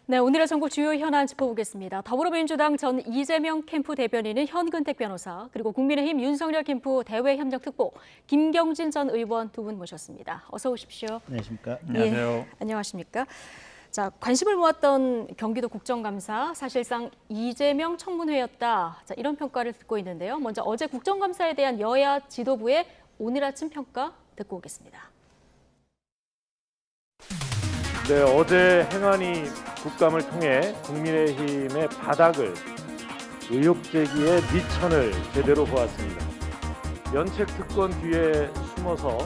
네, 오늘의 전국 주요 현안 짚어보겠습니다. 더불어민주당 전 이재명 캠프 대변인은 현근택 변호사, 그리고 국민의힘 윤석열 캠프 대외협력특보 김경진 전 의원 두 분 모셨습니다. 어서 오십시오. 안녕하십니까? 안녕하세요. 안녕하십니까? 자, 관심을 모았던 경기도 국정감사, 사실상 이재명 청문회였다. 자, 이런 평가를 듣고 있는데요. 먼저 어제 국정감사에 대한 여야 지도부의 오늘 아침 평가 듣고 오겠습니다. 네, 어제 행안위 국감을 통해 국민의힘의 바닥을 의혹 제기의 미천을 제대로 보았습니다. 면책 특권 뒤에 숨어서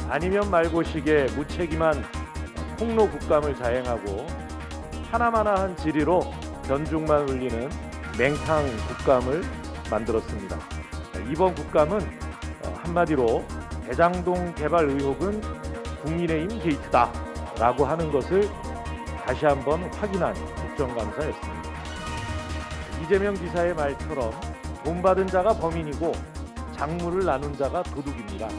아니면 말고식의 무책임한 폭로 국감을 자행하고 하나마나한 질의로 견중만 울리는 맹탕 국감을 만들었습니다. 이번 국감은 한마디로 대장동 개발 의혹은 국민의힘 게이트다 라고 하는 것을 다시 한번 확인한 국정감사였습니다. 이재명 지사의 말처럼 돈 받은 자가 범인이고 작물을 나눈 자가 도둑입니다.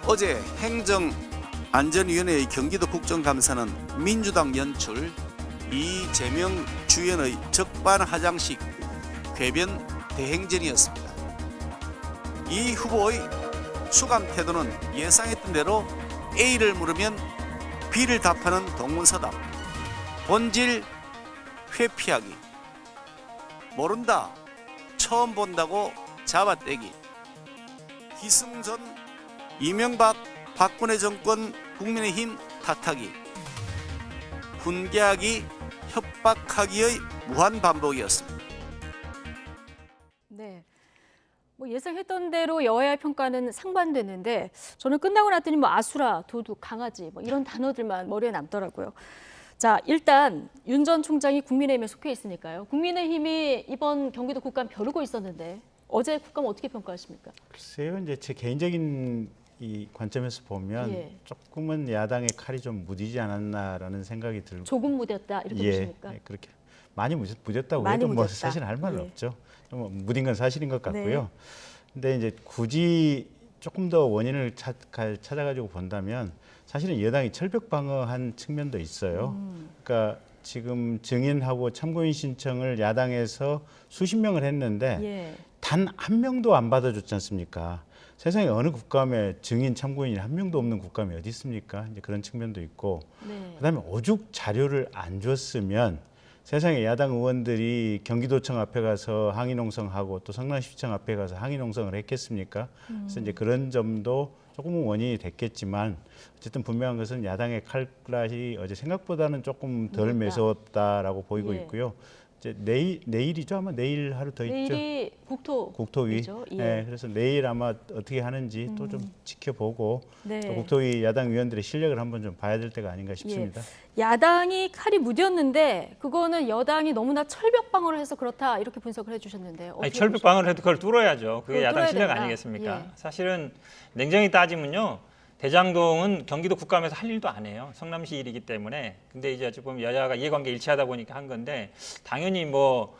어제 행정안전위원회의 경기도 국정감사는 민주당 연출 이재명 주연의 적반하장식 궤변 대행전이었습니다. 이 후보의 수감 태도는 예상했던 대로 A를 물으면 B를 답하는 동문서답, 본질 회피하기, 모른다, 처음 본다고 잡아떼기, 기승전, 이명박, 박근혜 정권, 국민의힘 탓하기, 훈계하기, 협박하기의 무한 반복이었습니다. 네. 뭐 예상했던 대로 여야의 평가는 상반됐는데 저는 끝나고 났더니 뭐 아수라, 도둑, 강아지 뭐 이런 단어들만 머리에 남더라고요. 자, 일단 윤 전 총장이 국민의힘에 속해 있으니까요. 국민의힘이 이번 경기도 국감 벼르고 있었는데 어제 국감 어떻게 평가하십니까? 글쎄요, 이제 제 개인적인 이 관점에서 보면 조금은 야당의 칼이 좀 무디지 않았나라는 생각이 들고 조금 무뎠다 이렇게 보십니까? 예, 그렇게 많이 무뎠다고 많이 해도 뭐 무뎠다. 사실 할 말은 없죠. 좀 무딘 건 사실인 것 같고요. 네. 근데 이제 굳이 조금 더 원인을 찾아가지고 본다면 사실은 여당이 철벽 방어한 측면도 있어요. 그러니까 지금 증인하고 참고인 신청을 야당에서 수십 명을 했는데 단 한 명도 안 받아줬지 않습니까? 세상에 어느 국감에 증인 참고인이 한 명도 없는 국감이 어디 있습니까? 이제 그런 측면도 있고, 그다음에 오죽 자료를 안 줬으면 세상에 야당 의원들이 경기도청 앞에 가서 항의 농성하고 또 성남시청 앞에 가서 항의 농성을 했겠습니까? 그래서 이제 그런 점도 조금은 원인이 됐겠지만 어쨌든 분명한 것은 야당의 칼날이 어제 생각보다는 조금 덜 매서웠다라고 보이고 있고요. 이제 내일이죠, 아마 내일 하루 더 있죠. 내일이 국토위. 네, 그래서 내일 아마 어떻게 하는지 또 좀 지켜보고 또 국토위 야당 위원들의 실력을 한번 좀 봐야 될 때가 아닌가 싶습니다. 야당이 칼이 무뎠는데 그거는 여당이 너무나 철벽 방어를 해서 그렇다 이렇게 분석을 해주셨는데 아니, 철벽 방어를 해도 그걸 뚫어야죠. 그게 야당 실력 된다. 아니겠습니까? 사실은 냉정히 따지면요. 대장동은 경기도 국감에서 할 일도 안 해요. 성남시 일이기 때문에. 근데 이제 어찌 보면 여야가 이해관계 일치하다 보니까 한 건데 당연히 뭐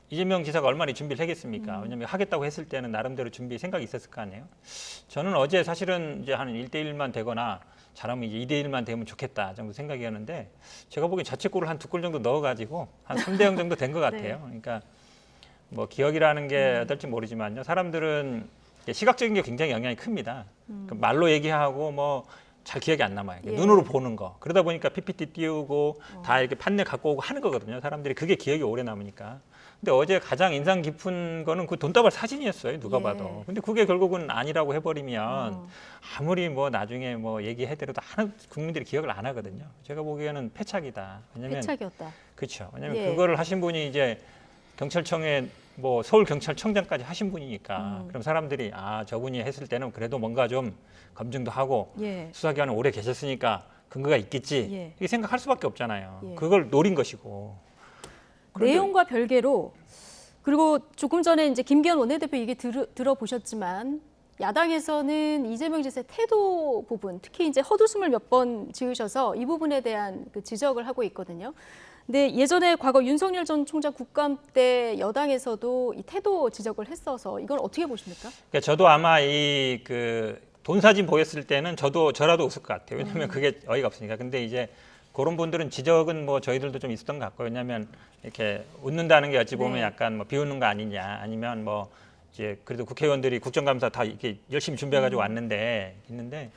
이재명 지사가 얼마나 준비를 하겠습니까? 왜냐하면 하겠다고 했을 때는 나름대로 준비 생각이 있었을 거 아니에요. 저는 어제 사실은 이제 한 1대1만 되거나 잘하면 이제 2대1만 되면 좋겠다 정도 생각이었는데 제가 보기엔 자책골을 한 2골 정도 넣어가지고 한 3대0 정도 된 것 같아요. 그러니까 뭐 기억이라는 게 어떨지 모르지만요. 사람들은 시각적인 게 굉장히 영향이 큽니다. 그 말로 얘기하고 뭐 잘 기억이 안 남아요. 눈으로 보는 거. 그러다 보니까 PPT 띄우고 다 이렇게 판넬 갖고 오고 하는 거거든요. 사람들이 그게 기억이 오래 남으니까. 근데 어제 가장 인상 깊은 거는 그 돈다발 사진이었어요. 누가 봐도. 근데 그게 결국은 아니라고 해버리면 아무리 뭐 나중에 뭐 얘기해드려도 국민들이 기억을 안 하거든요. 제가 보기에는 패착이다. 왜냐면 패착이었다. 그렇죠. 왜냐면 그거를 하신 분이 이제 경찰청에 뭐 서울 경찰청장까지 하신 분이니까 그럼 사람들이 아 저분이 했을 때는 그래도 뭔가 좀 검증도 하고 수사기관에 오래 계셨으니까 근거가 있겠지 이렇게 생각할 수밖에 없잖아요. 그걸 노린 것이고. 내용과 별개로 그리고 조금 전에 이제 김기현 원내대표 얘기 들어보셨지만 야당에서는 이재명 지사의 태도 부분 특히 이제 헛웃음을 몇 번 지으셔서 이 부분에 대한 그 지적을 하고 있거든요. 근데 예전에 과거 윤석열 전 총장 국감 때 여당에서도 이 태도 지적을 했어서 이걸 어떻게 보십니까? 그러니까 저도 아마 이 그 돈 사진 보였을 때는 저라도 웃을 것 같아요. 왜냐하면 그게 어이가 없으니까. 근데 이제 그런 분들은 지적은 뭐 저희들도 좀 있었던 것 같고요. 왜냐하면 이렇게 웃는다는 게 어찌 보면 네. 약간 뭐 비웃는 거 아니냐, 아니면 뭐 이제 그래도 국회의원들이 국정감사 다 이렇게 열심히 준비해가지고 왔는데 있는데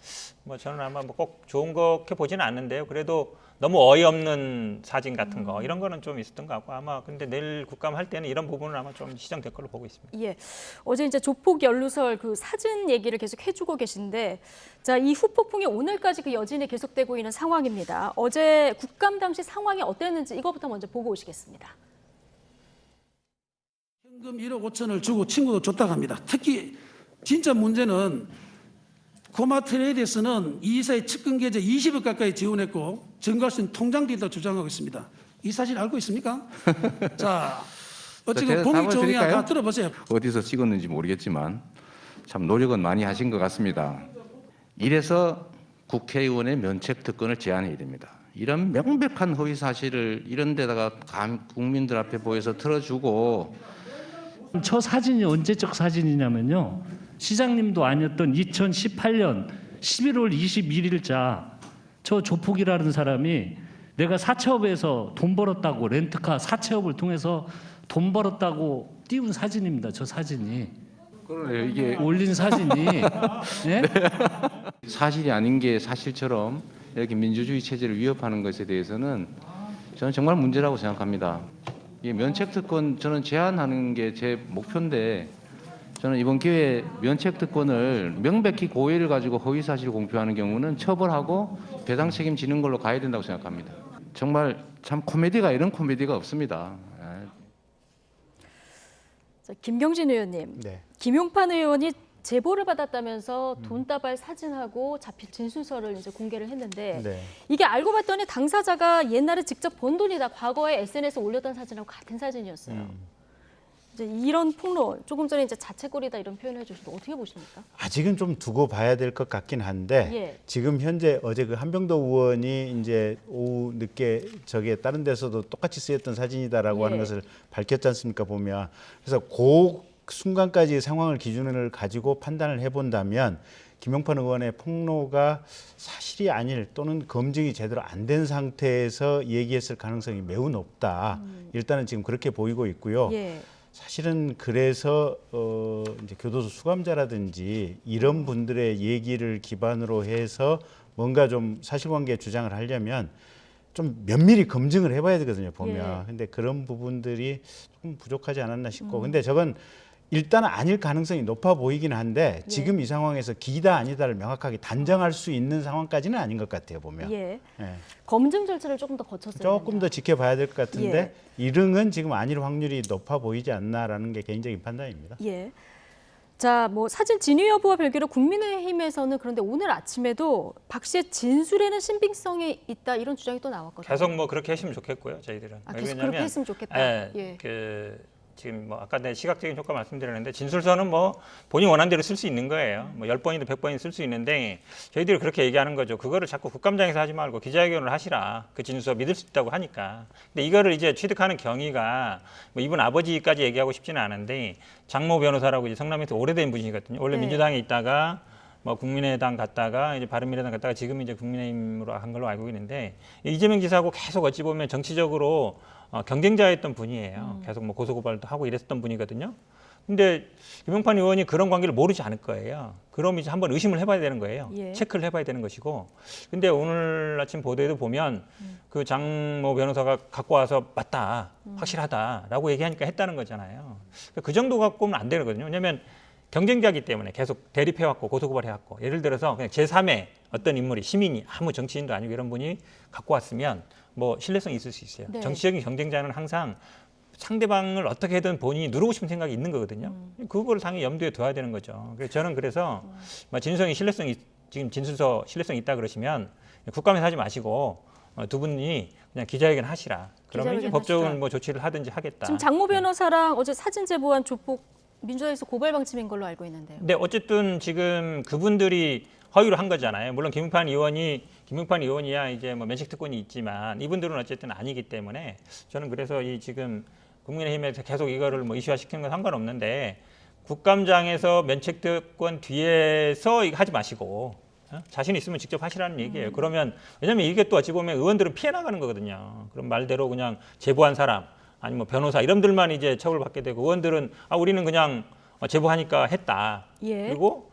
뭐 저는 아마 뭐 꼭 좋은 거게 보지는 않는데요. 그래도 너무 어이없는 사진 같은 거 이런 거는 좀 있었던 것 같고 아마 근데 내일 국감 할 때는 이런 부분은 아마 좀 시정될 걸로 보고 있습니다. 예. 어제 이제 조폭 연루설 그 사진 얘기를 계속 해주고 계신데, 자, 이 후폭풍이 오늘까지 그 여진이 계속되고 있는 상황입니다. 어제 국감 당시 상황이 어땠는지 이거부터 먼저 보고 오시겠습니다. 현금 1억 5천을 주고 친구도 줬다고 합니다. 특히 진짜 문제는 고마트레이드에서는 이 이사의 측근 계좌 20억 가까이 지원했고 증거할 수 있는 통장들도 주장하고 있습니다. 이 사실 알고 있습니까? 자, 어쨌든 제가 답을 공익정의야 드릴까요? 다 들어보세요. 어디서 찍었는지 모르겠지만 참 노력은 많이 하신 것 같습니다. 이래서 국회의원의 면책 특권을 제한해야 됩니다. 이런 명백한 허위 사실을 이런 데다가 국민들 앞에 보여서 틀어주고 저 사진이 언제적 사진이냐면요. 시장님도 아니었던 2018년 11월 21일자 저 조폭이라는 사람이 내가 사채업에서 돈 벌었다고 렌트카 사채업을 통해서 돈 벌었다고 띄운 사진입니다. 저 사진이. 그러네요. 이게 올린 사진이. 예? 사실이 아닌 게 사실처럼 이렇게 민주주의 체제를 위협하는 것에 대해서는 저는 정말 문제라고 생각합니다. 이 면책특권 저는 제한하는 게 제 목표인데 저는 이번 기회에 면책특권을 명백히 고의를 가지고 허위사실 공표하는 경우는 처벌하고 배상 책임지는 걸로 가야 된다고 생각합니다. 정말 참 코미디가 이런 코미디가 없습니다. 자, 김경진 의원님, 네. 김용판 의원이 제보를 받았다면서 돈다발 사진하고 자필 진술서를 이제 공개를 했는데 네. 이게 알고 봤더니 당사자가 옛날에 직접 번 돈이다. 과거에 SNS에 올렸던 사진하고 같은 사진이었어요. 이제 이런 폭로, 조금 전에 이제 자책거리다 이런 표현을 해주시는데 어떻게 보십니까? 아직은 좀 두고 봐야 될 것 같긴 한데 예. 지금 현재 어제 그 한병도 의원이 이제 오후 늦게 저게 다른 데서도 똑같이 쓰였던 사진이다라고 예. 하는 것을 밝혔지 않습니까 보면. 그래서 그 순간까지 상황을 기준을 가지고 판단을 해본다면 김용판 의원의 폭로가 사실이 아닐 또는 검증이 제대로 안 된 상태에서 얘기했을 가능성이 매우 높다. 일단은 지금 그렇게 보이고 있고요. 예. 사실은 그래서 이제 교도소 수감자라든지 이런 분들의 얘기를 기반으로 해서 뭔가 좀 사실관계 주장을 하려면 좀 면밀히 검증을 해봐야 되거든요 보면. 예. 근데 그런 부분들이 조금 부족하지 않았나 싶고. 근데 저건 일단은 아닐 가능성이 높아 보이긴 한데 지금 이 상황에서 기다 아니다를 명확하게 단정할 수 있는 상황까지는 아닌 것 같아요 보면. 예. 예. 검증 절차를 조금 더 거쳤어야 조금 더 지켜봐야 될 것 같은데 예. 이릉은 지금 아닐 확률이 높아 보이지 않나라는 게 개인적인 판단입니다. 예. 자, 뭐 사진 진위 여부와 별개로 국민의힘에서는 그런데 오늘 아침에도 박 씨의 진술에는 신빙성이 있다 이런 주장이 또 나왔거든요. 계속 뭐 그렇게 했으면 좋겠고요, 저희들은. 아, 계속 왜냐하면, 그렇게 했으면 좋겠다. 예, 예. 지금 뭐 아까 내 시각적인 효과 말씀드렸는데 진술서는 뭐 본인 원하는 대로 쓸 수 있는 거예요. 뭐 10번이든 100번이든 쓸 수 있는데 저희들이 그렇게 얘기하는 거죠. 그거를 자꾸 국감장에서 하지 말고 기자회견을 하시라. 그 진술서 믿을 수 있다고 하니까. 근데 이거를 이제 취득하는 경위가 뭐 이분 아버지까지 얘기하고 싶지는 않은데 장모 변호사라고 이제 성남에서 오래된 분이거든요. 원래 네. 민주당에 있다가 뭐 국민의당 갔다가 이제 바른미래당 갔다가 지금 이제 국민의힘으로 한 걸로 알고 있는데 이재명 지사하고 계속 어찌 보면 정치적으로 경쟁자였던 분이에요. 계속 뭐 고소고발도 하고 이랬었던 분이거든요. 근데 김용판 의원이 그런 관계를 모르지 않을 거예요. 그럼 이제 한번 의심을 해봐야 되는 거예요. 예. 체크를 해봐야 되는 것이고. 근데 오늘 아침 보도에도 보면 그 장모 변호사가 갖고 와서 맞다, 확실하다라고 얘기하니까 했다는 거잖아요. 그 정도 갖고는 안 되거든요. 왜냐하면 경쟁자이기 때문에 계속 대립해왔고 고소고발해왔고 예를 들어서 그냥 제3의 어떤 인물이 시민이 아무 정치인도 아니고 이런 분이 갖고 왔으면 뭐 신뢰성이 있을 수 있어요. 네. 정치적인 경쟁자는 항상 상대방을 어떻게든 본인이 누르고 싶은 생각이 있는 거거든요. 그거를 당연히 염두에 둬야 되는 거죠. 그래서 저는 그래서 진성이 신뢰성이 지금 진술서 신뢰성이 있다 그러시면 국감에서 하지 마시고 두 분이 그냥 기자회견 하시라. 그러면 이제 기자회견 법적인 하시라. 뭐 조치를 하든지 하겠다. 지금 장모 변호사랑 어제 사진 제보한 조폭 민주당에서 고발 방침인 걸로 알고 있는데요. 근데 어쨌든 지금 그분들이 허위로 한 거잖아요. 물론 김용판 의원이야 이제 뭐 면책 특권이 있지만 이분들은 어쨌든 아니기 때문에 저는 그래서 이 지금 국민의힘에서 계속 이거를 뭐 이슈화 시키는 건 상관없는데 국감장에서 면책 특권 뒤에서 이거 하지 마시고 자신 있으면 직접 하시라는 얘기예요. 그러면 왜냐하면 이게 또 어찌 보면 의원들은 피해 나가는 거거든요. 그럼 말대로 그냥 제보한 사람 아니면 뭐 변호사 이름들만 이제 처벌받게 되고 의원들은 우리는 그냥 제보하니까 했다. 예. 그리고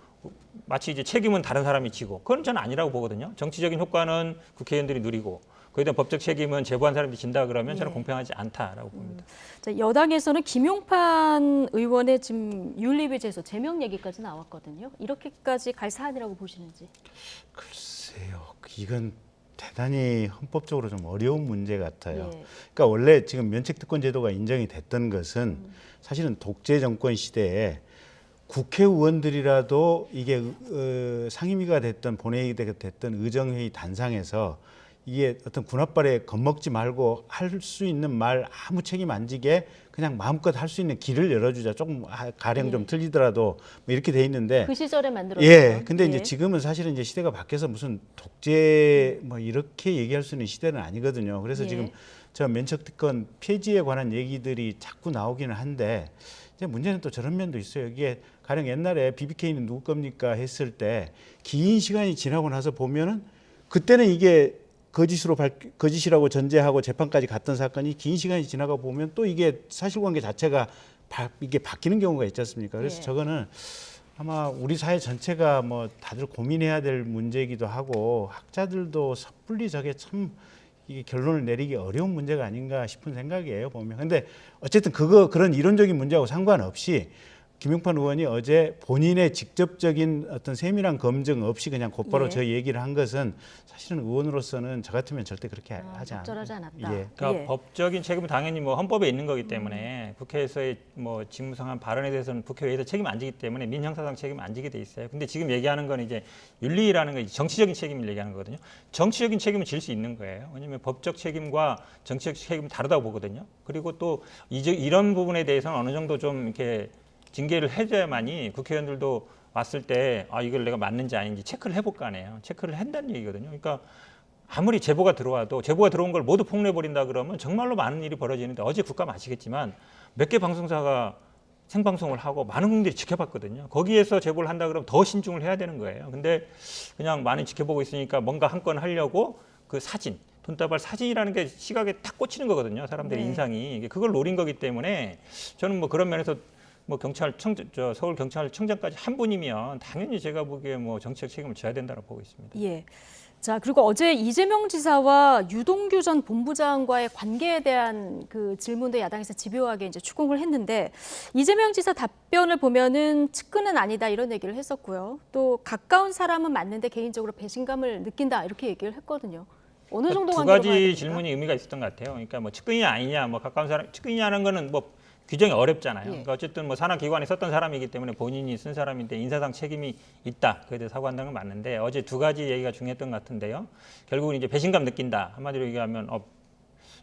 마치 이제 책임은 다른 사람이 지고 그건 저는 아니라고 보거든요. 정치적인 효과는 국회의원들이 누리고 거기에 대한 법적 책임은 제보한 사람들이 진다 그러면 저는 예. 공평하지 않다라고 봅니다. 자, 여당에서는 김용판 의원의 지금 윤리위 제소 제명 얘기까지 나왔거든요. 이렇게까지 갈 사안이라고 보시는지. 글쎄요, 이건 대단히 헌법적으로 좀 어려운 문제 같아요. 예. 그러니까 원래 지금 면책특권 제도가 인정이 됐던 것은 사실은 독재 정권 시대에 국회의원들이라도 이게 상임위가 됐든 본회의가 됐든 의정회의 단상에서 이게 어떤 군합발에 겁먹지 말고 할 수 있는 말 아무 책임 안 지게 그냥 마음껏 할 수 있는 길을 열어주자. 조금 가령 좀 틀리더라도 뭐 이렇게 돼 있는데 그 시절에 만들었던. 예. 근데 예. 이제 지금은 사실은 이제 시대가 바뀌어서 무슨 독재 뭐 이렇게 얘기할 수 있는 시대는 아니거든요. 그래서 예. 지금 저 면책특권 폐지에 관한 얘기들이 자꾸 나오기는 한데 이제 문제는 또 저런 면도 있어요. 이게 가령 옛날에 BBK는 누구 겁니까 했을 때 긴 시간이 지나고 나서 보면은 그때는 이게 거짓이라고 전제하고 재판까지 갔던 사건이 긴 시간이 지나가 보면 또 이게 사실관계 자체가 이게 바뀌는 경우가 있지 않습니까? 그래서 예. 저거는 아마 우리 사회 전체가 뭐 다들 고민해야 될 문제이기도 하고 학자들도 섣불리 저게 참 이게 결론을 내리기 어려운 문제가 아닌가 싶은 생각이에요, 보면. 근데 어쨌든 그런 이론적인 문제하고 상관없이 김용판 의원이 어제 본인의 직접적인 어떤 세밀한 검증 없이 그냥 곧바로 예. 저 얘기를 한 것은 사실은 의원으로서는 저 같으면 절대 그렇게 하지 않아요. 적절하지 않았다. 예. 그러니까 예. 법적인 책임은 당연히 뭐 헌법에 있는 거기 때문에 국회에서의 뭐 직무상한 발언에 대해서는 국회의회에서 책임 안 지기 때문에 민형사상 책임 안 지게 돼 있어요. 근데 지금 얘기하는 건 이제 윤리라는 건 정치적인 책임을 얘기하는 거거든요. 정치적인 책임은 질 수 있는 거예요. 왜냐하면 법적 책임과 정치적 책임은 다르다고 보거든요. 그리고 또 이런 부분에 대해서는 어느 정도 좀 이렇게 징계를 해줘야만이 국회의원들도 왔을 때 이걸 내가 맞는지 아닌지 체크를 해볼 거 아니에요. 체크를 한다는 얘기거든요. 그러니까 아무리 제보가 들어와도 제보가 들어온 걸 모두 폭로해버린다 그러면 정말로 많은 일이 벌어지는데 어제 국감 아시겠지만 몇 개 방송사가 생방송을 하고 많은 국민들이 지켜봤거든요. 거기에서 제보를 한다 그러면 더 신중을 해야 되는 거예요. 근데 그냥 많이 지켜보고 있으니까 뭔가 한 건 하려고 그 사진, 돈다발 사진이라는 게 시각에 딱 꽂히는 거거든요. 사람들의 네. 인상이. 그걸 노린 거기 때문에 저는 뭐 그런 면에서 뭐 서울 경찰청장까지 한 분이면 당연히 제가 보기에 뭐 정치적 책임을 져야 된다고 보고 있습니다. 예. 자, 그리고 어제 이재명 지사와 유동규 전 본부장과의 관계에 대한 그 질문도 야당에서 집요하게 이제 추궁을 했는데 이재명 지사 답변을 보면은 측근은 아니다 이런 얘기를 했었고요. 또 가까운 사람은 맞는데 개인적으로 배신감을 느낀다 이렇게 얘기를 했거든요. 어느 정도 두 관계로 봐야 가지 됩니까? 질문이 의미가 있었던 것 같아요. 그러니까 뭐 측근이냐 아니냐, 뭐 가까운 사람, 측근이냐는 거는 뭐 규정이 어렵잖아요. 예. 그러니까 어쨌든 뭐 산하기관에 썼던 사람이기 때문에 본인이 쓴 사람인데 인사상 책임이 있다. 그에 대해서 사과한다는 건 맞는데 어제 두 가지 얘기가 중요했던 것 같은데요. 결국은 이제 배신감 느낀다. 한마디로 얘기하면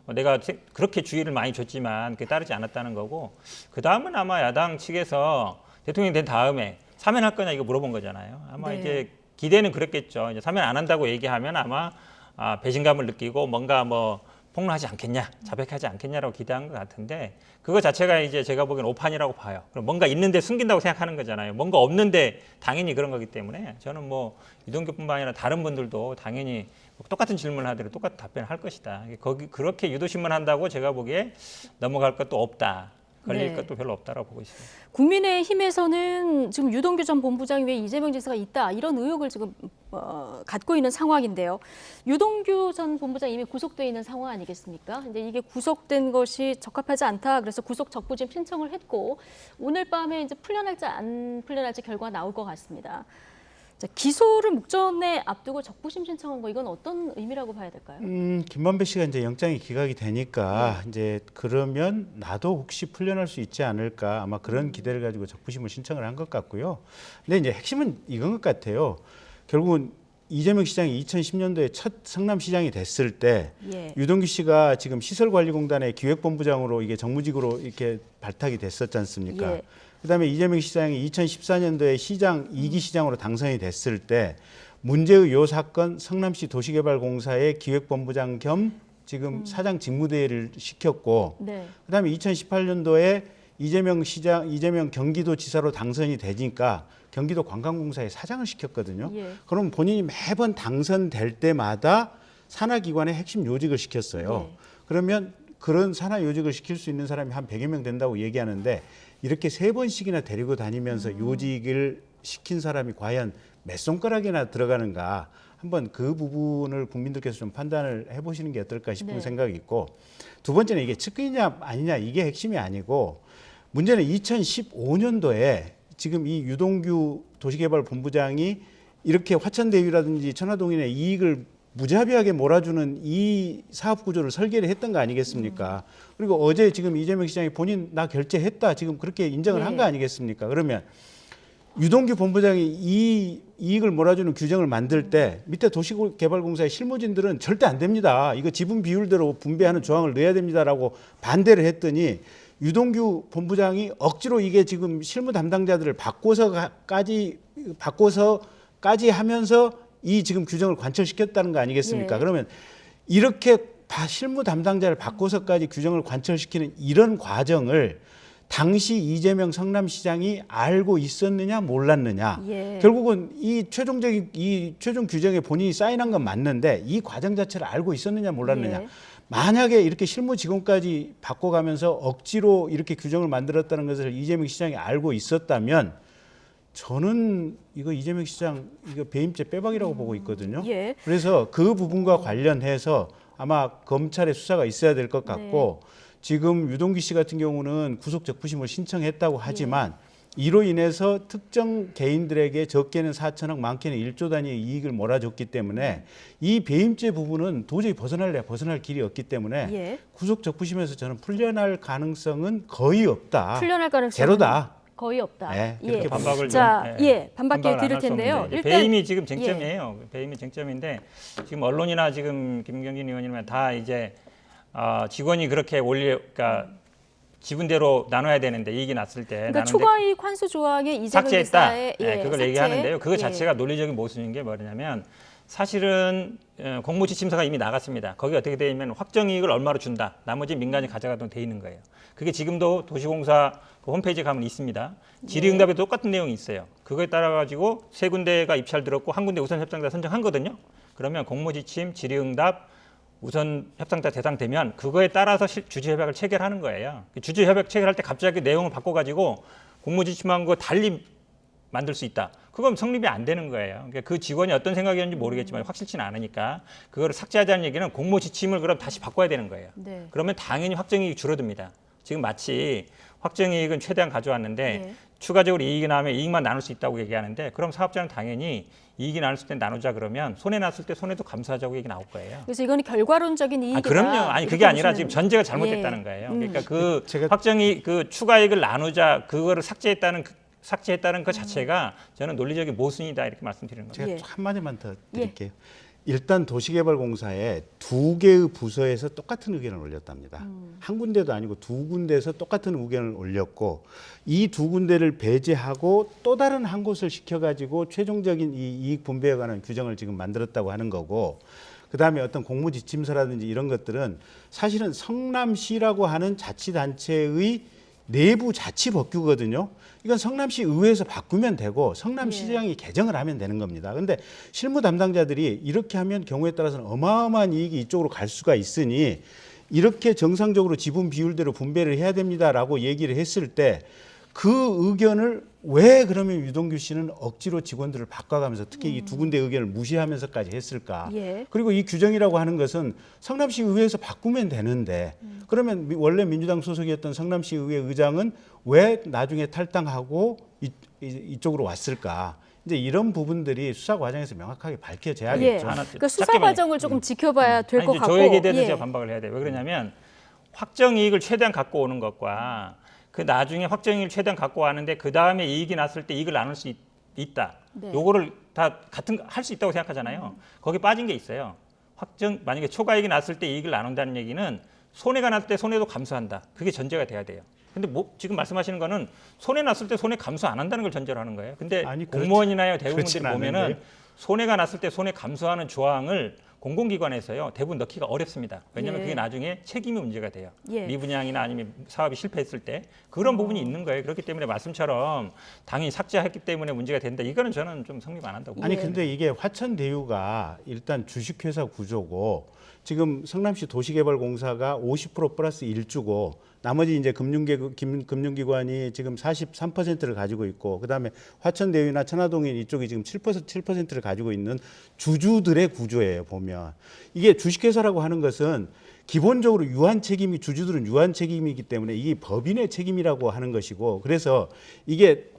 내가 그렇게 주의를 많이 줬지만 그게 따르지 않았다는 거고 그 다음은 아마 야당 측에서 대통령이 된 다음에 사면할 거냐 이거 물어본 거잖아요. 아마 네. 이제 기대는 그랬겠죠. 이제 사면 안 한다고 얘기하면 아마 배신감을 느끼고 뭔가 뭐 폭로하지 않겠냐, 자백하지 않겠냐라고 기대한 것 같은데 그거 자체가 이제 제가 보기엔 오판이라고 봐요. 그럼 뭔가 있는데 숨긴다고 생각하는 거잖아요. 뭔가 없는데 당연히 그런 거기 때문에 저는 뭐 유동규뿐만 아니라 다른 분들도 당연히 똑같은 질문을 하더라도 똑같은 답변을 할 것이다. 그렇게 유도신문 한다고 제가 보기에 넘어갈 것도 없다. 걸릴 네. 것도 별로 없다라고 보고 있습니다. 국민의힘에서는 지금 유동규 전 본부장 외에 이재명 지사가 있다 이런 의혹을 지금 갖고 있는 상황인데요. 유동규 전 본부장 이미 구속돼 있는 상황 아니겠습니까? 근데 이게 구속된 것이 적합하지 않다. 그래서 구속 적부심 신청을 했고 오늘 밤에 이제 풀려날지 안 풀려날지 결과가 나올 것 같습니다. 자, 기소를 목전에 앞두고 적부심 신청한 거 이건 어떤 의미라고 봐야 될까요? 김만배 씨가 이제 영장이 기각이 되니까 이제 그러면 나도 혹시 풀려날 수 있지 않을까 아마 그런 기대를 가지고 적부심을 신청을 한 것 같고요. 근데 이제 핵심은 이건 것 같아요. 결국은 이재명 시장이 2010년도에 첫 성남시장이 됐을 때 예. 유동규 씨가 지금 시설관리공단의 기획본부장으로 이게 정무직으로 이렇게 발탁이 됐었지 않습니까? 예. 그다음에 이재명 시장이 2014년도에 시장 2기 시장으로 당선이 됐을 때 문제의 요 사건 성남시 도시개발공사의 기획본부장 겸 지금 사장 직무대행을 시켰고 네. 그다음에 2018년도에 이재명 경기도지사로 당선이 되니까 경기도 관광공사에 사장을 시켰거든요. 예. 그럼 본인이 매번 당선될 때마다 산하기관의 핵심 요직을 시켰어요. 예. 그러면 그런 산하 요직을 시킬 수 있는 사람이 한 100여 명 된다고 얘기하는데 이렇게 3번씩이나 데리고 다니면서 요직을 시킨 사람이 과연 몇 손가락이나 들어가는가 한번 그 부분을 국민들께서 좀 판단을 해보시는 게 어떨까 싶은 네. 생각이 있고 두 번째는 이게 측근이냐 아니냐 이게 핵심이 아니고 문제는 2015년도에 지금 이 유동규 도시개발본부장이 이렇게 화천대유라든지 천화동인의 이익을 무자비하게 몰아주는 이 사업 구조를 설계를 했던 거 아니겠습니까? 그리고 어제 지금 이재명 시장이 본인 나 결제했다 지금 그렇게 인정을 한 거 아니겠습니까? 그러면 유동규 본부장이 이 이익을 몰아주는 규정을 만들 때 밑에 도시개발공사의 실무진들은 절대 안 됩니다. 이거 지분 비율대로 분배하는 조항을 넣어야 됩니다라고 반대를 했더니 유동규 본부장이 억지로 이게 지금 실무 담당자들을 바꿔서까지 하면서 이 지금 규정을 관철시켰다는 거 아니겠습니까? 예. 그러면 이렇게 실무 담당자를 바꿔서까지 규정을 관철시키는 이런 과정을 당시 이재명 성남시장이 알고 있었느냐 몰랐느냐. 예. 결국은 이 최종 규정에 본인이 사인한 건 맞는데 이 과정 자체를 알고 있었느냐 몰랐느냐. 예. 만약에 이렇게 실무 직원까지 바꿔가면서 억지로 이렇게 규정을 만들었다는 것을 이재명 시장이 알고 있었다면 저는 이거 이재명 시장 이거 배임죄 빼박이라고 보고 있거든요. 예. 그래서 그 부분과 관련해서 아마 검찰의 수사가 있어야 될 것 같고 지금 유동규 씨 같은 경우는 구속 적부심을 신청했다고 하지만 이로 인해서 특정 개인들에게 적게는 4천억, 많게는 1조 단위의 이익을 몰아줬기 때문에 이 배임죄 부분은 도저히 벗어날 길이 없기 때문에 예. 구속 적부심에서 저는 풀려날 가능성은 거의 없다. 풀려날 가능성은 제로다. 거의 없다. 네, 예. 그렇게 반박을 자, 좀, 예, 반박해 반박을 드릴 안할수 텐데요. 없는데 일단 배임이 지금 쟁점이에요. 배임이 쟁점인데 지금 언론이나 지금 김경진 의원님은 다 이제 직원이 그렇게 그러니까 지분대로 나눠야 되는데 이익이 났을 때 그러니까 나누는데 초과이익 환수 조항에 이재명 삭제했다. 지사의 그걸 삭제. 얘기하는데요. 그거 예. 자체가 논리적인 모순인 게 뭐냐면 사실은 공모지침서가 이미 나갔습니다. 거기 어떻게 되어 있냐면 확정이익을 얼마로 준다. 나머지 민간이 가져가도록 돼 있는 거예요. 그게 지금도 도시공사 그 홈페이지에 가면 있습니다. 질의응답에 똑같은 내용이 있어요. 그거에 따라 가지고 세 군데가 입찰 들었고 한 군데 우선 협상자 선정한거든요. 그러면 공모지침, 질의응답, 우선 협상자 대상되면 그거에 따라서 주주협약을 체결하는 거예요. 주주협약 체결할 때 갑자기 내용을 바꿔가지고 공모지침한 거 달리 만들 수 있다. 그건 성립이 안 되는 거예요. 그러니까 그 직원이 어떤 생각이었는지 모르겠지만 확실치는 않으니까 그거를 삭제하자는 얘기는 공모지침을 그럼 다시 바꿔야 되는 거예요. 네. 그러면 당연히 확정이익이 줄어듭니다. 지금 마치 확정이익은 최대한 가져왔는데 네. 추가적으로 이익이 나오면 이익만 나눌 수 있다고 얘기하는데 그럼 사업자는 당연히 이익이 나눌 때 나누자 그러면 손해 났을 때 손해도 감수하자고 얘기 나올 거예요. 그래서 이거는 결과론적인 이익이다. 그럼요. 아니 그게 이렇게 아니라 보시는- 지금 전제가 잘못됐다는 거예요. 그러니까 그 제가- 확정이 그 추가이익을 나누자 그거를 삭제했다는 그 자체가 저는 논리적인 모순이다 이렇게 말씀드리는 거죠. 제가 예. 한마디만 더 드릴게요. 일단 도시개발공사에 2개의 부서에서 똑같은 의견을 올렸답니다. 한 군데도 아니고 2군데에서 똑같은 의견을 올렸고 이 2군데를 배제하고 또 다른 한 곳을 시켜가지고 최종적인 이 이익 분배에 관한 규정을 지금 만들었다고 하는 거고 그다음에 어떤 공모지침서라든지 이런 것들은 사실은 성남시라고 하는 자치단체의 내부 자치법규거든요. 이건 성남시 의회에서 바꾸면 되고 성남시장이 개정을 하면 되는 겁니다. 그런데 실무 담당자들이 이렇게 하면 경우에 따라서는 어마어마한 이익이 이쪽으로 갈 수가 있으니 이렇게 정상적으로 지분 비율대로 분배를 해야 됩니다라고 얘기를 했을 때 그 의견을 왜 그러면 유동규 씨는 억지로 직원들을 바꿔가면서 특히 이 2군데 의견을 무시하면서까지 했을까? 예. 그리고 이 규정이라고 하는 것은 성남시 의회에서 바꾸면 되는데 그러면 원래 민주당 소속이었던 성남시 의회 의장은 왜 나중에 탈당하고 이쪽으로 왔을까? 이제 이런 부분들이 수사 과정에서 명확하게 밝혀져야겠죠. 예. 하나 그러니까 수사 짧게만 과정을 조금 지켜봐야 될 것 아니, 같고. 저 얘기에 대해서 예. 제가 반박을 해야 돼요. 왜 그러냐면 확정이익을 최대한 갖고 오는 것과 그 나중에 확정이익을 최대한 갖고 왔는데 그 다음에 이익이 났을 때 이익을 나눌 수 있다. 네. 요거를 다 같은 할 수 있다고 생각하잖아요. 거기 빠진 게 있어요. 만약에 초과이익이 났을 때 이익을 나눈다는 얘기는 손해가 났을 때 손해도 감수한다. 그게 전제가 돼야 돼요. 근데 지금 말씀하시는 거는 손해 났을 때 손해 감수 안 한다는 걸 전제로 하는 거예요. 근데 아니, 공무원이나 대부분들이 그렇진 보면은 않은데요. 손해가 났을 때 손해 감수하는 조항을 공공기관에서요 대부분 넣기가 어렵습니다. 왜냐하면 예. 그게 나중에 책임이 문제가 돼요. 예. 미분양이나 아니면 사업이 실패했을 때 그런 부분이 있는 거예요. 그렇기 때문에 말씀처럼 당연히 삭제했기 때문에 문제가 된다. 이거는 저는 좀 성립 안 한다고. 아니 예. 근데 이게 화천대유가 일단 주식회사 구조고 지금 성남시 도시개발공사가 50% 플러스 1주고 나머지 이제 금융기관이 지금 43%를 가지고 있고 그다음에 화천대유나 천화동인 이쪽이 지금 7%를 가지고 있는 주주들의 구조예요. 보면 이게 주식회사라고 하는 것은 기본적으로 유한 책임이 주주들은 유한 책임이기 때문에 이게 법인의 책임이라고 하는 것이고 그래서 이게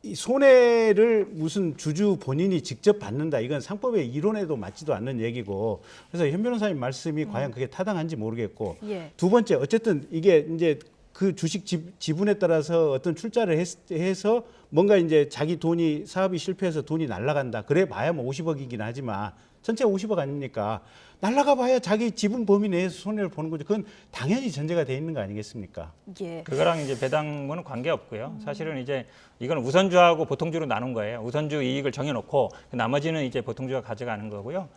이 손해를 무슨 주주 본인이 직접 받는다 이건 상법의 이론에도 맞지도 않는 얘기고 그래서 현 변호사님 말씀이 과연 그게 타당한지 모르겠고 예. 두 번째 어쨌든 이게 이제 그 주식 지분에 따라서 어떤 출자를 해서 뭔가 이제 자기 돈이 사업이 실패해서 돈이 날아간다 그래 봐야 뭐 50억이긴 하지만 전체가 50억 아닙니까? 날라가 봐야 자기 지분 범위 내에서 손해를 보는 거죠. 그건 당연히 전제가 돼 있는 거 아니겠습니까? 예. 그거랑 이제 배당금은 관계 없고요. 사실은 이제 이건 우선주하고 보통주로 나눈 거예요. 우선주 이익을 정해놓고 나머지는 이제 보통주가 가져가는 거고요.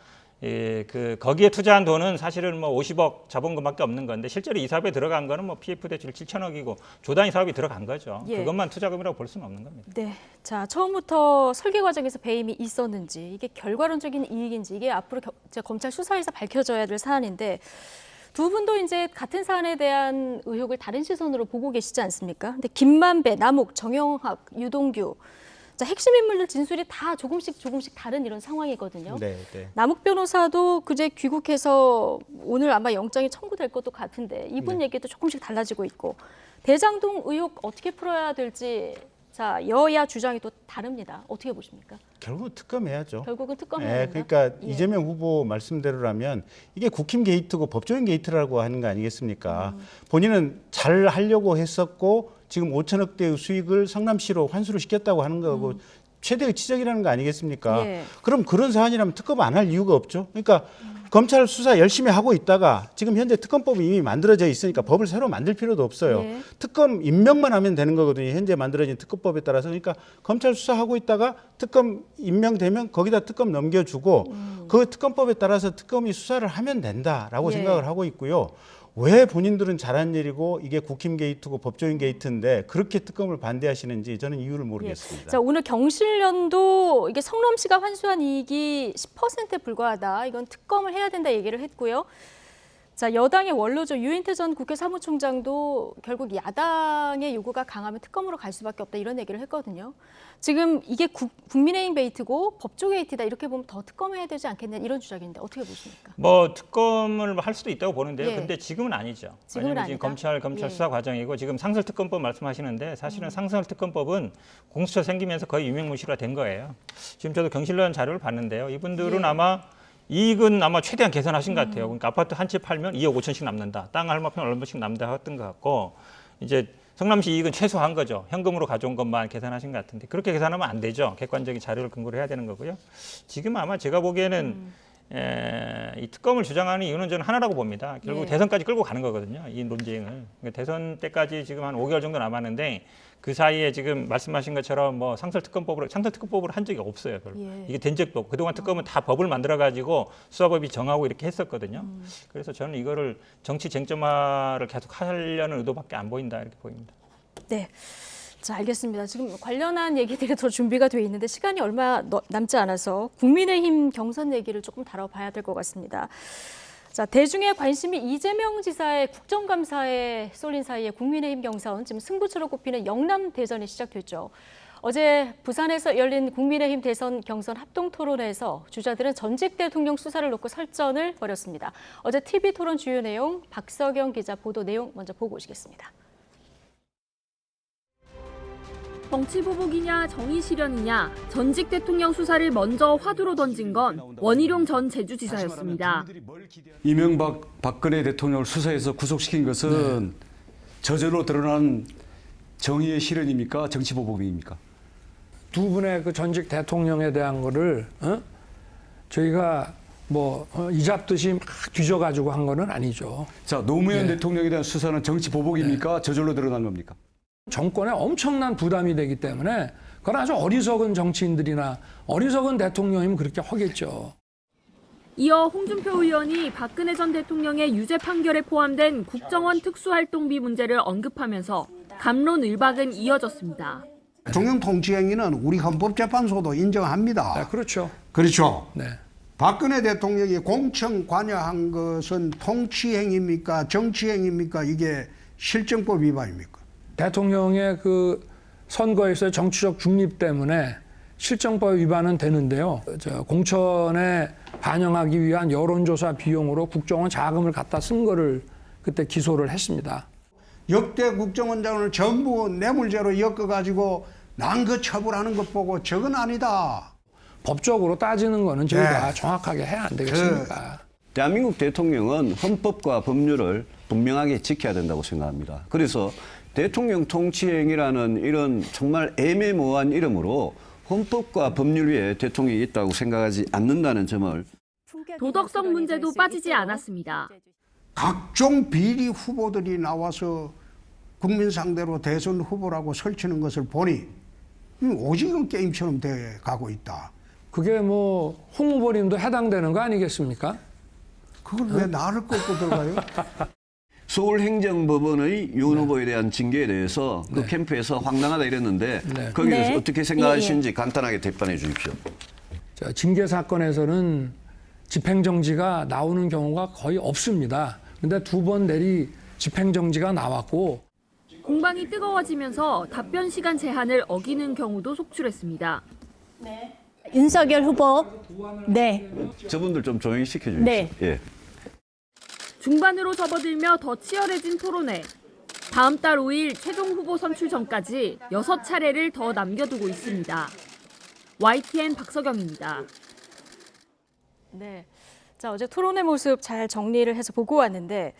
예, 거기에 투자한 돈은 사실은 뭐 50억 자본금밖에 없는 건데 실제로 이 사업에 들어간 거는 뭐 PF 대출 7천억이고 조단위 사업이 들어간 거죠. 예. 그것만 투자금이라고 볼 수는 없는 겁니다. 네. 자, 처음부터 설계 과정에서 배임이 있었는지, 이게 결과론적인 이익인지, 이게 앞으로 검찰 수사에서 밝혀져야 될 사안인데, 두 분도 이제 같은 사안에 대한 의혹을 다른 시선으로 보고 계시지 않습니까? 근데 김만배, 남욱, 정영학, 유동규, 자, 핵심 인물들 진술이 다 조금씩 다른 이런 상황이거든요. 네, 네. 남욱 변호사도 그제 귀국해서 오늘 아마 영장이 청구될 것도 같은데 이분 얘기도 조금씩 달라지고 있고 대장동 의혹 어떻게 풀어야 될지 자 여야 주장이 또 다릅니다. 어떻게 보십니까? 결국은 특검해야죠. 결국은 특검해야 된다. 그러니까 예. 이재명 후보 말씀대로라면 이게 국힘 게이트고 법조인 게이트라고 하는 거 아니겠습니까? 본인은 잘 하려고 했었고 지금 5천억 대의 수익을 성남시로 환수를 시켰다고 하는 거고 최대의 치적이라는 거 아니겠습니까? 예. 그럼 그런 사안이라면 특검 안 할 이유가 없죠. 그러니까 검찰 수사 열심히 하고 있다가 지금 현재 특검법이 이미 만들어져 있으니까 법을 새로 만들 필요도 없어요. 예. 특검 임명만 하면 되는 거거든요. 현재 만들어진 특검법에 따라서. 그러니까 검찰 수사하고 있다가 특검 임명되면 거기다 특검 넘겨주고 그 특검법에 따라서 특검이 수사를 하면 된다라고 예. 생각을 하고 있고요. 왜 본인들은 잘한 일이고 이게 국힘 게이트고 법조인 게이트인데 그렇게 특검을 반대하시는지 저는 이유를 모르겠습니다. 자, 오늘 경실련도 이게 성남시가 환수한 이익이 10%에 불과하다. 이건 특검을 해야 된다 얘기를 했고요. 자, 여당의 원로죠. 유인태 전 국회 사무총장도 결국 야당의 요구가 강하면 특검으로 갈 수밖에 없다 이런 얘기를 했거든요. 지금 이게 국민의힘 게이트고 법조 게이트다 이렇게 보면 더 특검해야 되지 않겠냐 이런 주장인데 어떻게 보십니까? 뭐 특검을 할 수도 있다고 보는데요. 예. 근데 지금은 아니죠. 지금은 왜냐하면 지금 아니다? 검찰 예. 수사 과정이고 지금 상설특검법 말씀하시는데 사실은 상설특검법은 공수처 생기면서 거의 유명무실화 된 거예요. 지금 저도 경실련 자료를 봤는데요. 이분들은 예. 아마 이익은 아마 최대한 계산하신 것 같아요. 그러니까 아파트 한 채 팔면 2억 5천씩 남는다. 땅 얼마면 얼마씩 남는다 했던 것 같고 이제 성남시 이익은 최소한 거죠. 현금으로 가져온 것만 계산하신 것 같은데 그렇게 계산하면 안 되죠. 객관적인 자료를 근거로 해야 되는 거고요. 지금 아마 제가 보기에는 이 특검을 주장하는 이유는 저는 하나라고 봅니다. 결국 예. 대선까지 끌고 가는 거거든요. 이 논쟁을. 그러니까 대선 때까지 지금 한 5개월 정도 남았는데 그 사이에 지금 말씀하신 것처럼 뭐 상설특검법으로 한 적이 없어요. 별로. 예. 이게 된 적도 없고 그동안 특검은 다 법을 만들어가지고 수사법이 정하고 이렇게 했었거든요. 그래서 저는 이거를 정치 쟁점화를 계속 하려는 의도밖에 안 보인다 이렇게 보입니다. 네. 자, 알겠습니다. 지금 관련한 얘기들이 더 준비가 돼 있는데 시간이 얼마 남지 않아서 국민의힘 경선 얘기를 조금 다뤄봐야 될 것 같습니다. 자, 대중의 관심이 이재명 지사의 국정감사에 쏠린 사이에 국민의힘 경선 지금 승부처로 꼽히는 영남 대전이 시작됐죠. 어제 부산에서 열린 국민의힘 대선 경선 합동 토론회에서 주자들은 전직 대통령 수사를 놓고 설전을 벌였습니다. 어제 TV 토론 주요 내용 박석영 기자 보도 내용 먼저 보고 오시겠습니다. 정치 보복이냐 정의 실현이냐 전직 대통령 수사를 먼저 화두로 던진 건 원희룡 전 제주지사였습니다. 이명박 박근혜 대통령을 수사해서 구속시킨 것은 저절로 드러난 정의의 실현입니까? 정치 보복입니까? 두 분의 그 전직 대통령에 대한 거를 저희가 이잡듯이 막 뒤져가지고 한 거는 아니죠. 자, 노무현 대통령에 대한 수사는 정치 보복입니까? 저절로 드러난 겁니까? 정권에 엄청난 부담이 되기 때문에 그건 아주 어리석은 정치인들이나 어리석은 대통령이면 그렇게 하겠죠. 이어 홍준표 의원이 박근혜 전 대통령의 유죄 판결에 포함된 국정원 특수활동비 문제를 언급하면서 갑론을박은 이어졌습니다. 대통령 통치 행위는 우리 헌법재판소도 인정합니다. 네, 그렇죠. 그렇죠. 네. 박근혜 대통령이 공청 관여한 것은 통치 행위입니까? 정치 행위입니까? 이게 실정법 위반입니까? 대통령의 그 선거에서의 정치적 중립 때문에 실정법 위반은 되는데요. 공천에 반영하기 위한 여론조사 비용으로 국정원 자금을 갖다 쓴 거를 그때 기소를 했습니다. 역대 국정원장을 전부 뇌물죄로 엮어가지고 난거 처벌하는 것 보고 저건 아니다. 법적으로 따지는 거는 저희가 네. 정확하게 해야 안 되겠습니까? 대한민국 대통령은 헌법과 법률을 분명하게 지켜야 된다고 생각합니다. 그래서 대통령 통치행위라는 이런 정말 애매모호한 이름으로 헌법과 법률 위에 대통령이 있다고 생각하지 않는다는 점을 도덕성 문제도 빠지지 않았습니다. 각종 비리 후보들이 나와서 국민 상대로 대선 후보라고 설치는 것을 보니 오징어 게임처럼 돼 가고 있다. 그게 뭐 홍 후보님도 해당되는 거 아니겠습니까? 그걸 왜 나를 꺾고 들어가요? 서울행정법원의 윤 후보에 대한 징계에 대해서 그 캠프에서 황당하다 이랬는데 거기에 대해서 어떻게 생각하시는지 간단하게 대변해 주십시오. 자, 징계 사건에서는 집행정지가 나오는 경우가 거의 없습니다. 근데 2번 내리 집행정지가 나왔고 공방이 뜨거워지면서 답변 시간 제한을 어기는 경우도 속출했습니다. 윤석열 후보. 네. 저분들 좀 조용히 시켜주십시오. 네. 예. 중반으로 접어들며 더 치열해진 토론회. 다음 달 5일 최종 후보 선출 전까지 6차례를 더 남겨두고 있습니다. YTN 박서경입니다. 네. 자, 어제 토론회 모습 잘 정리를 해서 보고 왔는데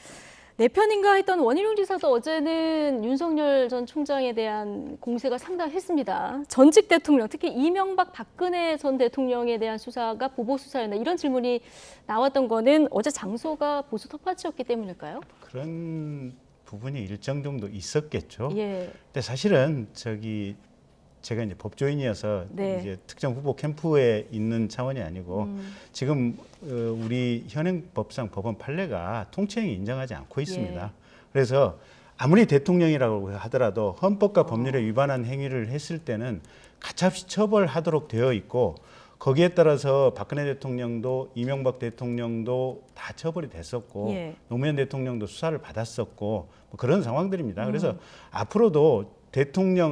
내 편인가 했던 원희룡 지사도 어제는 윤석열 전 총장에 대한 공세가 상당했습니다. 전직 대통령, 특히 이명박 박근혜 전 대통령에 대한 수사가 보복 수사였나 이런 질문이 나왔던 거는 어제 장소가 보수 텃밭이었기 때문일까요? 그런 부분이 일정 정도 있었겠죠. 예. 근데 사실은 제가 이제 법조인이어서 네. 이제 특정 후보 캠프에 있는 차원이 아니고 지금 우리 현행법상 법원 판례가 통치행위 인정하지 않고 있습니다. 예. 그래서 아무리 대통령이라고 하더라도 헌법과 법률에 위반한 행위를 했을 때는 가차없이 처벌하도록 되어 있고 거기에 따라서 박근혜 대통령도 이명박 대통령도 다 처벌이 됐었고 예. 노무현 대통령도 수사를 받았었고 뭐 그런 상황들입니다. 그래서 앞으로도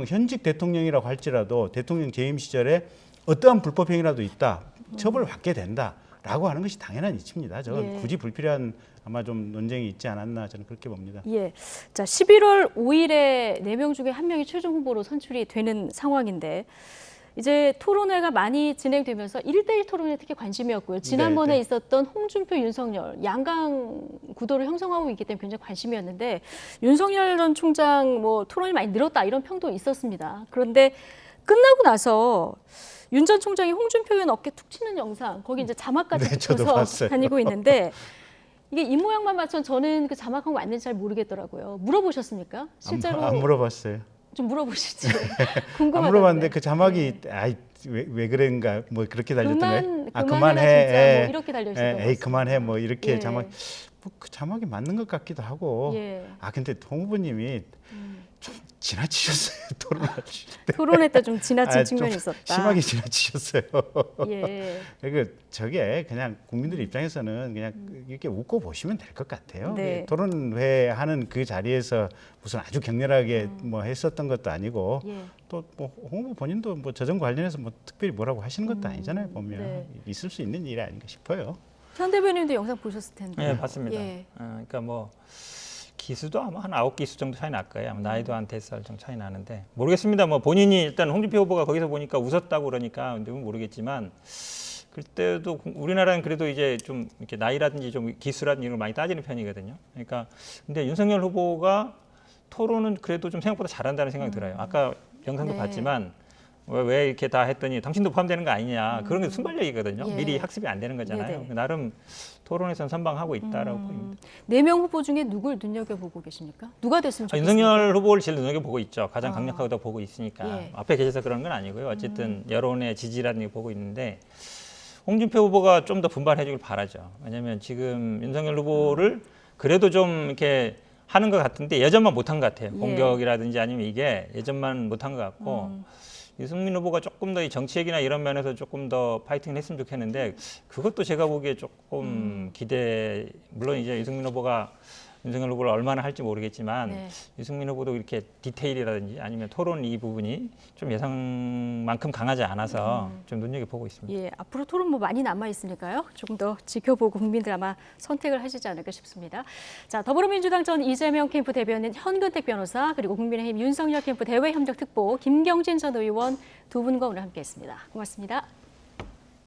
현직 대통령이라고 할지라도 대통령 재임 시절에 어떠한 불법 행위라도 있다, 처벌을 받게 된다라고 하는 것이 당연한 이치입니다. 저는 예. 굳이 불필요한 아마 좀 논쟁이 있지 않았나 저는 그렇게 봅니다. 예. 자, 11월 5일에 4명 중에 1명이 최종 후보로 선출이 되는 상황인데 이제 토론회가 많이 진행되면서 1대1 토론에 특히 관심이었고요. 지난번에 네. 있었던 홍준표, 윤석열 양강 구도를 형성하고 있기 때문에 굉장히 관심이었는데 윤석열 전 총장 뭐 토론이 많이 늘었다 이런 평도 있었습니다. 그런데 끝나고 나서 윤 전 총장이 홍준표 의원 어깨 툭 치는 영상 거기 이제 자막까지 네, 저도 붙여서 봤어요. 다니고 있는데 이게 입모양만 맞춰 저는 그 자막한 거 맞는지 잘 모르겠더라고요. 물어보셨습니까? 실제로 안 물어봤어요. 좀 물어보시지. 궁금하다. 안 물어봤는데 그 자막이 왜 그런가 뭐 그렇게 달렸던가요? 그만해. 진짜 뭐 이렇게 달려 있어요. 에이 그만해 뭐 이렇게 예. 자막 그 자막이 맞는 것 같기도 하고. 예. 근데 홍 후보님이 좀 지나치셨어요. 토론하실 때. 토론회 때 좀 지나친 측면이 좀 있었다. 심하게 지나치셨어요. 예. 그 저게 그냥 국민들 입장에서는 그냥 이렇게 웃고 보시면 될 것 같아요. 네. 토론회 하는 그 자리에서 무슨 아주 격렬하게 뭐 했었던 것도 아니고 예. 또 뭐 홍 후보 본인도 뭐 저 정부 관련해서 뭐 특별히 뭐라고 하시는 것도 아니잖아요. 보면 네. 있을 수 있는 일이 아닌가 싶어요. 현 대변인도 영상 보셨을 텐데. 네, 봤습니다. 예. 그러니까 뭐 기수도 아마 한 9기수 정도 차이 날 거예요. 아마 나이도 한 5살 정도 차이 나는데 모르겠습니다. 뭐 본인이 일단 홍준표 후보가 거기서 보니까 웃었다고 그러니까 모르겠지만 그때도 우리나라는 그래도 이제 좀 이렇게 나이라든지 좀 기수라든지 이런 걸 많이 따지는 편이거든요. 그러니까 근데 윤석열 후보가 토론은 그래도 좀 생각보다 잘한다는 생각이 들어요. 아까 영상도 네. 봤지만 왜 이렇게 다 했더니 당신도 포함되는 거 아니냐 그런 게 순발력이거든요. 예. 미리 학습이 안 되는 거잖아요. 네네. 나름 토론에서는 선방하고 있다라고 보입니다. 4명 후보 중에 누굴 눈여겨보고 계십니까? 누가 됐으면 좋겠습니까? 윤석열 후보를 제일 눈여겨보고 있죠. 가장 강력하다고 보고 있으니까. 예. 앞에 계셔서 그런 건 아니고요. 어쨌든 여론의 지지라는 게 보고 있는데 홍준표 후보가 좀 더 분발해주길 바라죠. 왜냐하면 지금 윤석열 후보를 그래도 좀 이렇게 하는 것 같은데 예전만 못한 것 같아요. 예. 공격이라든지 아니면 이게 예전만 못한 것 같고 유승민 후보가 조금 더 이 정치 얘기나 이런 면에서 조금 더 파이팅을 했으면 좋겠는데 그것도 제가 보기에 조금 물론 이제 유승민 후보가 윤석열 후보를 얼마나 할지 모르겠지만 네. 유승민 후보도 이렇게 디테일이라든지 아니면 토론 이 부분이 좀 예상만큼 강하지 않아서 좀 눈여겨보고 있습니다. 예, 앞으로 토론 뭐 많이 남아 있으니까요. 조금 더 지켜보고 국민들 아마 선택을 하시지 않을까 싶습니다. 자, 더불어민주당 전 이재명 캠프 대변인 현근택 변호사 그리고 국민의힘 윤석열 캠프 대외협력특보 김경진 전 의원 두 분과 오늘 함께했습니다. 고맙습니다.